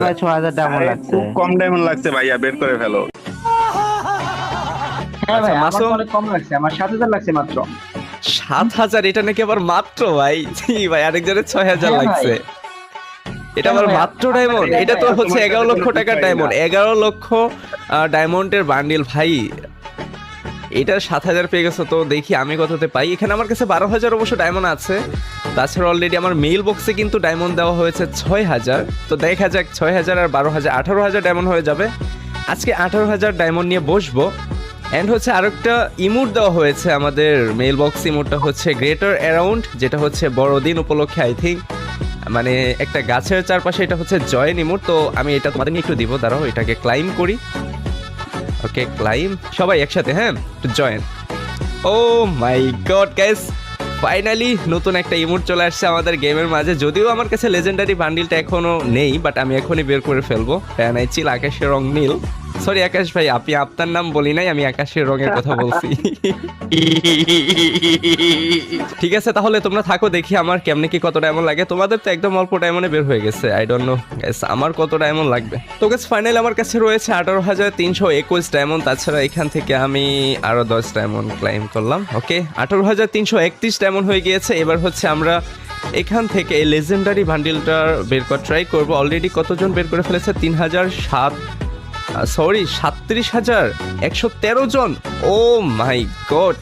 ভাই 6000 ডায়মন্ড আরে লাগছে। খুব কম ডায়মন্ড লাগছে ভাইয়া, বের করে ফেলো। হ্যাঁ আচ্ছা ভাই, আমার তো মাসুম, অনেক কম লাগছে, আমার 7000 লাগছে মাত্র। 7,000 এটা নাকি আবার মাত্র ভাই? জি ভাই, আরেকজনের 6,000 হ্যাঁ ভাই। লাগছে। এটা কেন আবার ভাই, মাত্র আপনার ডায়মন্ড? কাছে এটা তো ভাই, হচ্ছে তোমার 11 কাছে লক্ষ কোনো টাকার কিছুই ডায়মন্ড, না। 11 লক্ষ ডায়মন্ডের বান্ডিল ভাই। এটা 7,000 পেয়ে গেছে, তো দেখি আমি কততে পাই। এখানে আমার কাছে 12,000 অবশ্য ডায়মন্ড আছে। তাছাড়া অলরেডি আমার মেইল বক্সে কিন্তু ডায়মন্ড দেওয়া হয়েছে 6,000। তো দেখা যাক 6,000 আর 12,000, 18,000 ডায়মন্ড হয়ে যাবে। আজকে 18,000 ডায়মন্ড নিয়ে বসবো। অ্যান্ড হচ্ছে আরেকটা ইমোট দেওয়া হয়েছে আমাদের মেইল বক্স, ইমোটটা হচ্ছে গ্রেটার অ্যারাউন্ড, যেটা হচ্ছে বড়দিন উপলক্ষে আই থিঙ্ক, মানে একটা গাছের চারপাশে এটা হচ্ছে জয়েন ইমোট। তো আমি এটা তোমাদের নিয়ে একটু দিব, দাঁড়াও এটাকে ক্লাইম করি। ওকে ক্লাইম, সবাই একসাথে, হ্যাঁ একটু জয়েন। ও মাই গড গাইস, ফাইনালি নতুন একটা ইমোট চলে আসছে আমাদের গেমের মাঝে। যদিও আমার কাছে লেজেন্ডারি বান্ডিলটা এখনো নেই, বাট আমি এখনই বের করে ফেলবো। প্যানাই চিল আকাশের রং নীল। সরি আকাশ ভাই, আপনি আপনার নাম বলি নাই, আমি আকাশের রঙের কথা বলছি। ঠিক আছে, তাহলে তোমরা থাকো, দেখি আমার কেমনে কি কত ডায়মন্ড লাগে। তোমাদের তো একদম অল্প ডায়মন্ডে বের হয়ে গেছে, আই ডোন্ট নো গাইস আমার কত ডায়মন্ড লাগবে। তো গাইস ফাইনালি আমার কাছে রয়েছে 18,321 ডায়মন্ড। তাছাড়া এখান থেকে আমি আরো 10 ডায়মন্ড ক্লাইম করলাম। ওকে 18,331 ডায়মন্ড হয়ে গিয়েছে। এবার হচ্ছে আমরা এখান থেকে এই লেজেন্ডারি বান্ডিলটা বের করা ট্রাই করবো। অলরেডি কতজন বের করে ফেলেছে? 37,113 জন। ও মাই গড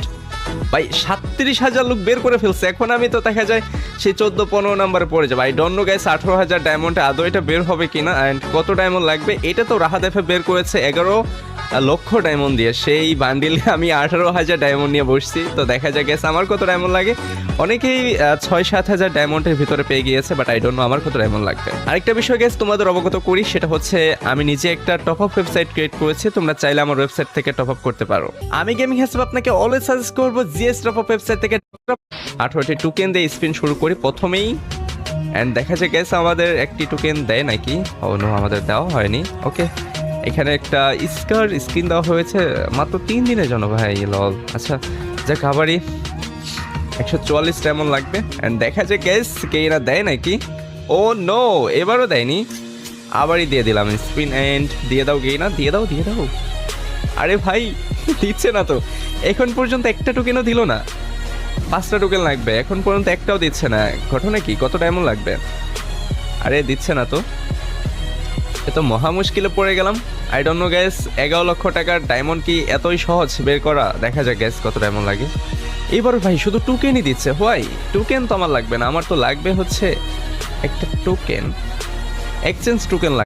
ভাই, 37,000 লোক বের করে ফেলছে। এখন আমি তো দেখা যায় সেই 14-15 নাম্বারে পড়ে যাবে। আই ডোন্ট নো গাইস 18,000 ডায়মন্ডে আদৌ এটা বের হবে কিনা, অ্যান্ড কত ডায়মন্ড লাগবে। এটা তো রাহাত এফে বের করেছে 11 লক্ষ ডায়মন্ড দিয়ে, সেই বান্ডিলে আমি 18,000 ডায়মন্ড নিয়ে বসছি। তো দেখা যায় গেছে আমার কত ডায়মন্ড লাগে। অনেকেই 6-7,000 ডায়মন্ডের ভিতরে পেয়ে গিয়েছে, বাট আই ডোন্ট নো আমার কত ডায়মন্ড লাগবে। আরেকটা বিষয় গেছে তোমাদের অবগত করি, সেটা হচ্ছে আমি নিজে একটা টপ আপ ওয়েবসাইট ক্রিয়েট করেছি। তোমরা চাইলে আমার ওয়েবসাইট থেকে টপ আপ করতে পারো। আমি গেমিং হিসেবে আপনাকে অলওয়েজ সাজেস্ট করবো জিএস টপ আপ ওয়েবসাইট থেকে 18টি টোকেন দিয়ে স্পিন শুরু করি প্রথমেই। অ্যান্ড দেখা যায় গেছে আমাদের একটি টোকেন দেয় নাকি? ও নো, আমাদের দেওয়া হয়নি। ওকে, এখানে একটা স্ক্রিন দেওয়া হয়েছে মাত্র 3 দিনের জন্য ভাই, লল। আচ্ছা যাক, আবারই 144 ডায়মন্ড লাগবে। অ্যান্ড দেখা যায় গ্যাস কে এরা দেয় নাকি? ও নো, এবারও দেয়নি। আবারই দিয়ে দিলাম স্পিন, অ্যান্ড দিয়ে দাও গেইনা, দিয়ে দাও দিয়ে দাও। আরে ভাই দিচ্ছে না তো, এখন পর্যন্ত একটা টোকেনও দিল না। 5টা টোকেন লাগবে, এখন পর্যন্ত একটাও দিচ্ছে না। ঘটনা কি? কত ডায়মন্ড লাগবে? আরে দিচ্ছে না তো, এ তো মহা মুশকিলে পড়ে গেলাম। আই ডোন্ট নো গ্যাস 11 লক্ষ টাকার ডায়মন্ড কি এতই সহজ বের করা? দেখা যাক গ্যাস কত ডায়মন্ড লাগে। এবার ভাই শুধু টোকেনই দিচ্ছে। হোয়াই? টোকেন তো আমার লাগবে না, আমার তো লাগবে হচ্ছে একটা টোকেন, এক্সচেঞ্জ টোকেন লাগবে।